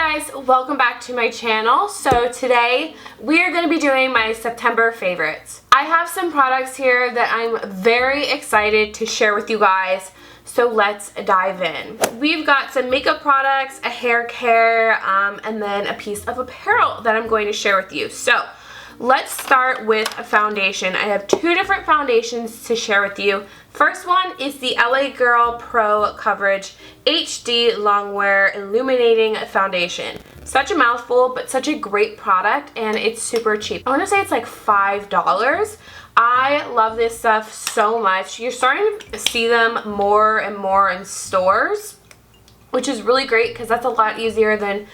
guys, welcome back to my channel. So today we are going to be doing my September favorites. I have some products here that I'm very excited to share with you guys, so let's dive in. We've got some makeup products, a hair care, and then a piece of apparel that I'm going to share with you. So let's start with a foundation. I have two different foundations to share with you. First one is the LA Girl Pro Coverage HD Longwear Illuminating Foundation. Such a mouthful, but such a great product, and it's super cheap. I want to say it's like $5. I love this stuff so much. You're starting to see them more and more in stores, which is really great because that's a lot easier than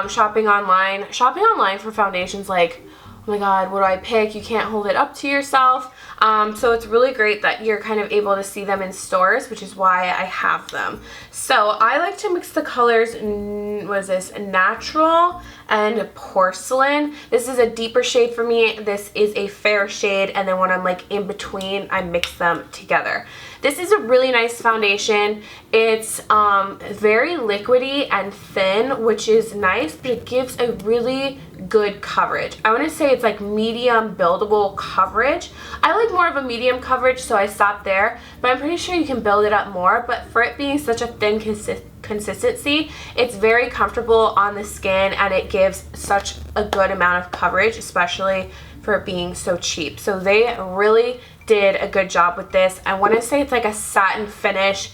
shopping online. Shopping online for foundations, like, oh my god, what do I pick? You can't hold it up to yourself. So it's really great that you're kind of able to see them in stores, which is why I have them. So I like to mix the colors, what is this, natural and porcelain. This is a deeper shade for me. This is a fair shade, and then when I'm like in between, I mix them together. This is a really nice foundation. It's very liquidy and thin, which is nice, but it gives a really good coverage. I want to say it's like medium buildable coverage. I like more of a medium coverage, so I stopped there, but I'm pretty sure you can build it up more. But for it being such a thin consistency, it's very comfortable on the skin, and it gives such a good amount of coverage, especially for it being so cheap. So they really did a good job with this. I want to say it's like a satin finish.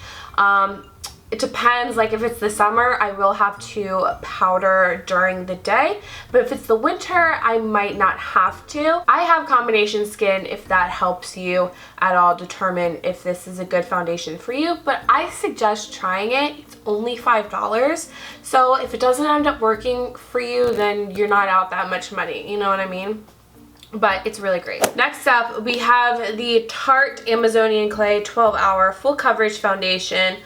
It depends, like if it's the summer, I will have to powder during the day, but if it's the winter, I might not have to. I have combination skin, if that helps you at all determine if this is a good foundation for you, but I suggest trying it. It's only $5, so if it doesn't end up working for you, then you're not out that much money, you know what I mean? But it's really great. Next up, we have the Tarte Amazonian Clay 12-Hour Full Coverage Foundation.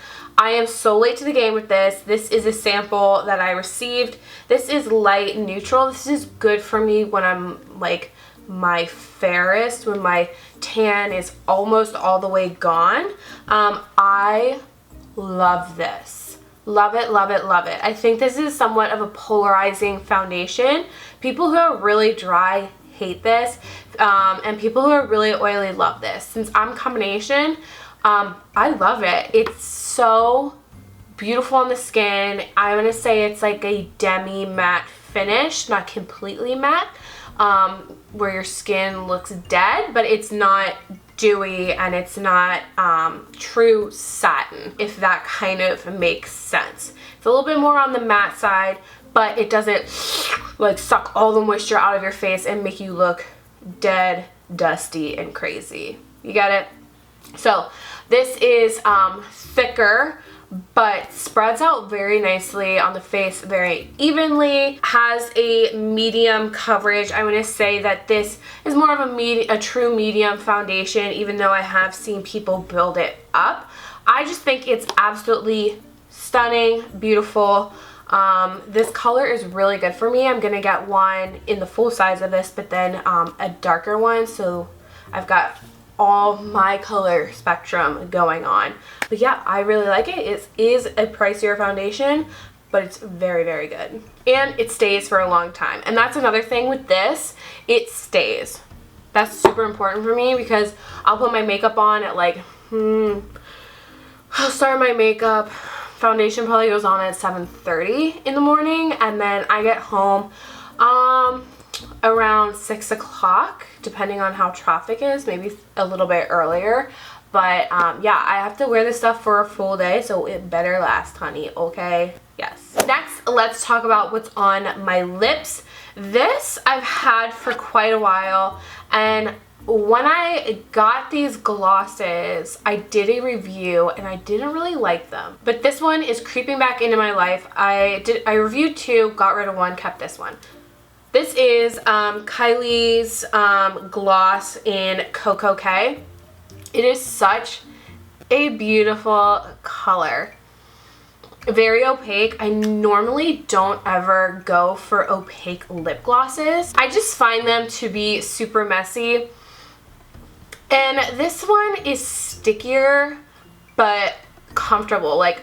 I am so late to the game with this. This is a sample that I received. This is light neutral. This is good for me when I'm like my fairest, when my tan is almost all the way gone. I love this. Love it, love it, love it. I think this is somewhat of a polarizing foundation. People who are really dry hate this, and people who are really oily love this. Since I'm combination, I love it. It's so beautiful on the skin. I'm gonna say it's like a demi matte finish, not completely matte, where your skin looks dead, but it's not dewy and it's not true satin, if that kind of makes sense. It's a little bit more on the matte side, but it doesn't like suck all the moisture out of your face and make you look dead, dusty, and crazy. You get it? So this is thicker, but spreads out very nicely on the face, very evenly. Has a medium coverage. I want to say that this is more of a true medium foundation, even though I have seen people build it up. I just think it's absolutely stunning, beautiful. This color is really good for me. I'm gonna get one in the full size of this, but then a darker one, so I've got all my color spectrum going on. But yeah, I really like it. It is a pricier foundation, but it's very, very good. And it stays for a long time. And that's another thing with this, it stays. That's super important for me because I'll put my makeup on at like, I'll start my makeup, foundation probably goes on at 7:30 in the morning, and then I get home around 6 o'clock, depending on how traffic is, maybe a little bit earlier. But yeah, I have to wear this stuff for a full day, so it better last, honey, okay? Yes. Next, let's talk about what's on my lips. This I've had for quite a while, and when I got these glosses, I did a review and I didn't really like them. But this one is creeping back into my life. I reviewed two, got rid of one, kept this one. This is Kiley's gloss in Cocoa K. It is such a beautiful color. Very opaque. I normally don't ever go for opaque lip glosses. I just find them to be super messy. And this one is stickier but comfortable. Like,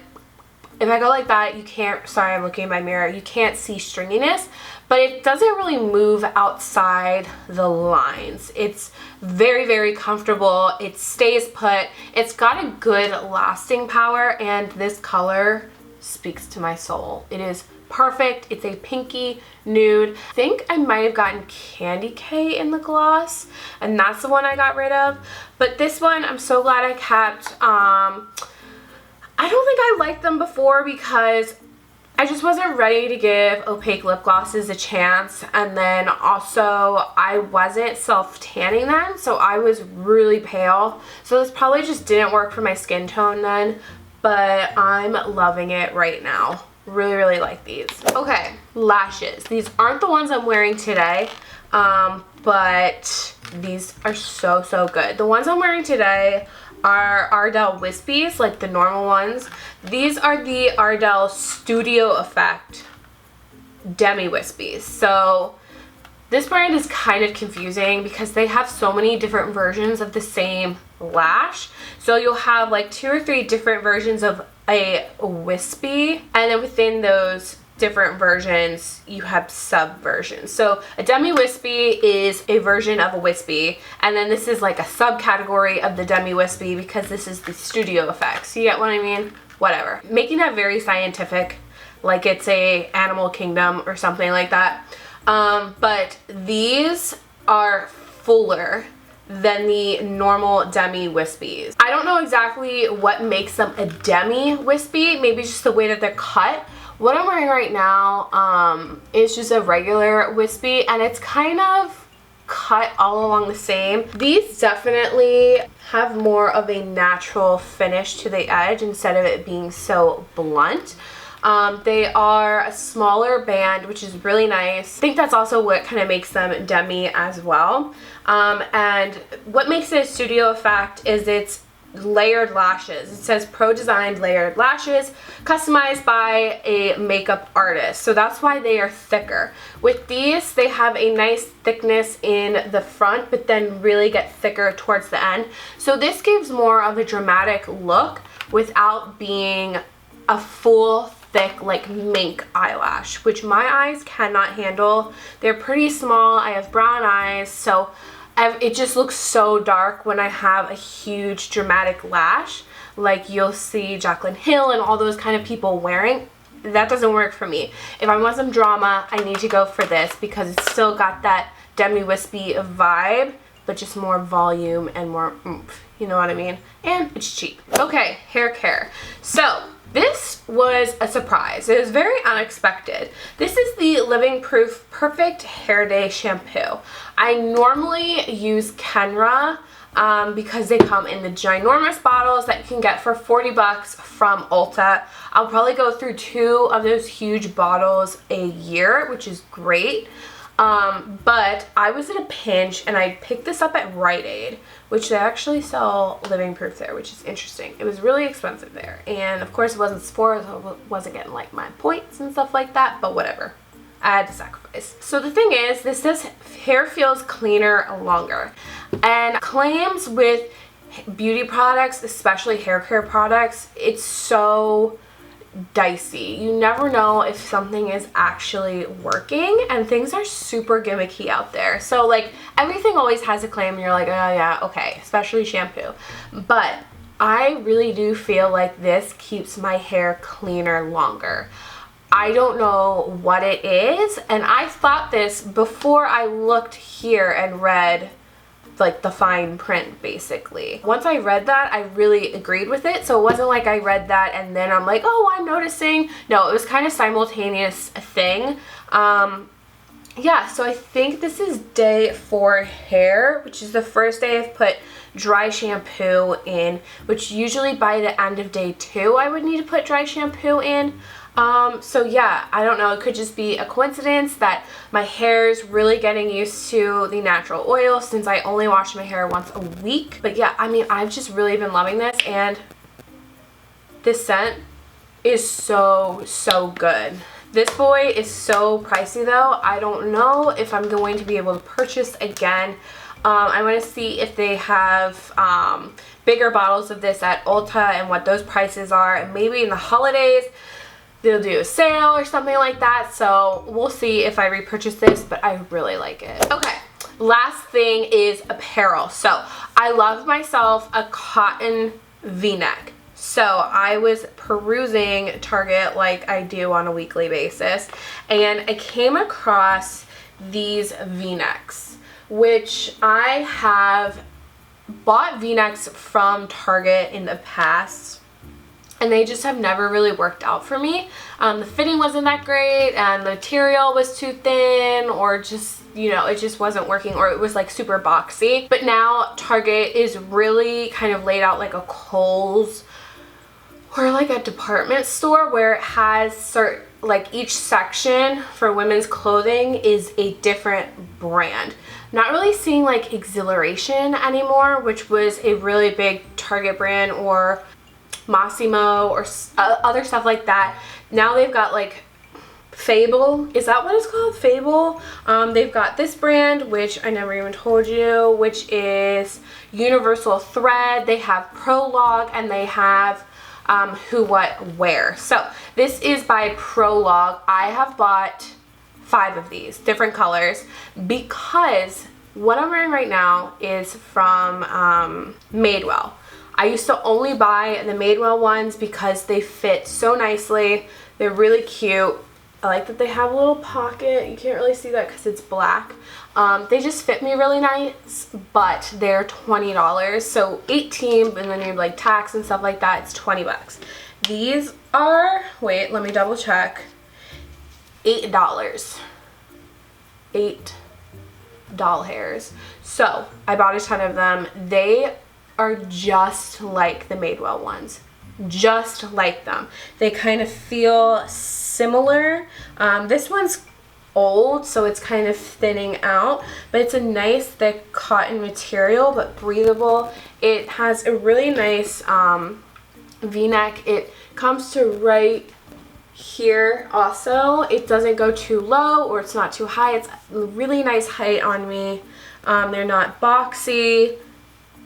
If I go like that, you can't, sorry, I'm looking in my mirror, you can't see stringiness, but it doesn't really move outside the lines. It's very, very comfortable. It stays put. It's got a good lasting power, and this color speaks to my soul. It is perfect. It's a pinky nude. I think I might have gotten Candy K in the gloss, and that's the one I got rid of. But this one, I'm so glad I kept. I don't think I liked them before because I just wasn't ready to give opaque lip glosses a chance, and then also I wasn't self-tanning then, so I was really pale. So this probably just didn't work for my skin tone then, but I'm loving it right now. Really, really like these. Okay, lashes. These aren't the ones I'm wearing today, but these are so, so good. The ones I'm wearing today are Ardell Wispies, like the normal ones. These are the Ardell Studio Effect Demi Wispies. So this brand is kind of confusing because they have so many different versions of the same lash. So you'll have like 2 or 3 different versions of a wispy, and then within those different versions you have sub versions. So a demi wispy is a version of a wispy, and then this is like a subcategory of the demi wispy because this is the studio effects. You get what I mean? Whatever. Making that very scientific, like it's a animal kingdom or something like that. But these are fuller than the normal demi wispies. I don't know exactly what makes them a demi wispy, maybe just the way that they're cut. What I'm wearing right now is just a regular wispy, and it's kind of cut all along the same. These definitely have more of a natural finish to the edge instead of it being so blunt. They are a smaller band, which is really nice. I think that's also what kind of makes them demi as well. And what makes it a studio effect is it's layered lashes. It says pro designed layered lashes customized by a makeup artist. So that's why they are thicker. With these, they have a nice thickness in the front, but then really get thicker towards the end. So this gives more of a dramatic look without being a full thick like mink eyelash, which my eyes cannot handle. They're pretty small. I have brown eyes, so it just looks so dark when I have a huge dramatic lash like you'll see Jaclyn Hill and all those kind of people wearing. That doesn't work for me. If I want some drama, I need to go for this because it's still got that demi wispy vibe, but just more volume and more oomph, you know what I mean? And it's cheap. Okay, hair care. So this was a surprise. It was very unexpected. This is the Living Proof Perfect Hair Day Shampoo. I normally use Kenra because they come in the ginormous bottles that you can get for 40 bucks from Ulta. I'll probably go through 2 of those huge bottles a year, which is great. But I was in a pinch and I picked this up at Rite Aid, which they actually sell Living Proof there, which is interesting. It was really expensive there, and of course it wasn't Sephora, so I wasn't getting like my points and stuff like that, but whatever. I had to sacrifice. So the thing is, this says hair feels cleaner longer, and claims with beauty products, especially hair care products, it's so dicey. You never know if something is actually working, and things are super gimmicky out there. So like everything always has a claim and you're like, oh yeah, okay, especially shampoo. But I really do feel like this keeps my hair cleaner longer. I don't know what it is, and I thought this before I looked here and read like the fine print basically. Once I read that, I really agreed with it. So it wasn't like I read that and then I'm like, oh, I'm noticing. No, it was kind of simultaneous thing. Yeah, so I think this is day 4 hair, which is the first day I've put dry shampoo in, which usually by the end of day 2 I would need to put dry shampoo in. So yeah, I don't know, it could just be a coincidence that my hair is really getting used to the natural oil since I only wash my hair once a week. But yeah, I mean, I've just really been loving this, and this scent is so, so good. This boy is so pricey though. I don't know if I'm going to be able to purchase again. I want to see if they have bigger bottles of this at Ulta and what those prices are, and maybe in the holidays they'll do a sale or something like that. So we'll see if I repurchase this, but I really like it. Okay, last thing is apparel. So I love myself a cotton v-neck. So I was perusing Target like I do on a weekly basis, and I came across these v-necks, which I have bought v-necks from Target in the past, and they just have never really worked out for me. The fitting wasn't that great, and the material was too thin, or just, you know, it just wasn't working, or it was like super boxy. But now Target is really kind of laid out like a Kohl's or like a department store, where it has certain, like each section for women's clothing is a different brand. Not really seeing like Exhilaration anymore, which was a really big Target brand, or Massimo, or other stuff like that. Now they've got like Fable, is that what it's called? Fable. They've got this brand, which I never even told you, which is Universal Thread. They have Prologue, and they have Who What Wear. So this is by Prologue. I have bought 5 of these different colors because what I'm wearing right now is from Madewell. I used to only buy the Madewell ones because they fit so nicely. They're really cute. I like that they have a little pocket. You can't really see that because it's black. They just fit me really nice, but they're $20. So 18, and then you have like tax and stuff like that, it's 20 bucks. These are, wait, let me double check, $8. 8 doll hairs. So I bought a ton of them. They are just like the Madewell ones, just like them. They kind of feel similar. This one's old, so it's kind of thinning out, but it's a nice thick cotton material, but breathable. It has a really nice v-neck. It comes to right here also. It doesn't go too low, or it's not too high. It's a really nice height on me. They're not boxy.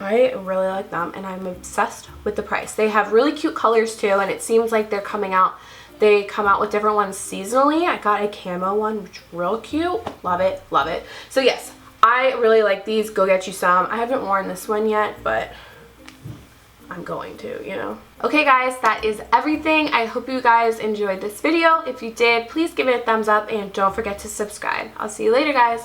I really like them, and I'm obsessed with the price. They have really cute colors too, and it seems like they're coming out. They come out with different ones seasonally. I got a camo one, which is real cute. Love it, love it. So yes, I really like these. Go get you some. I haven't worn this one yet, but I'm going to, you know. Okay guys, that is everything. I hope you guys enjoyed this video. If you did, please give it a thumbs up, and don't forget to subscribe. I'll see you later, guys.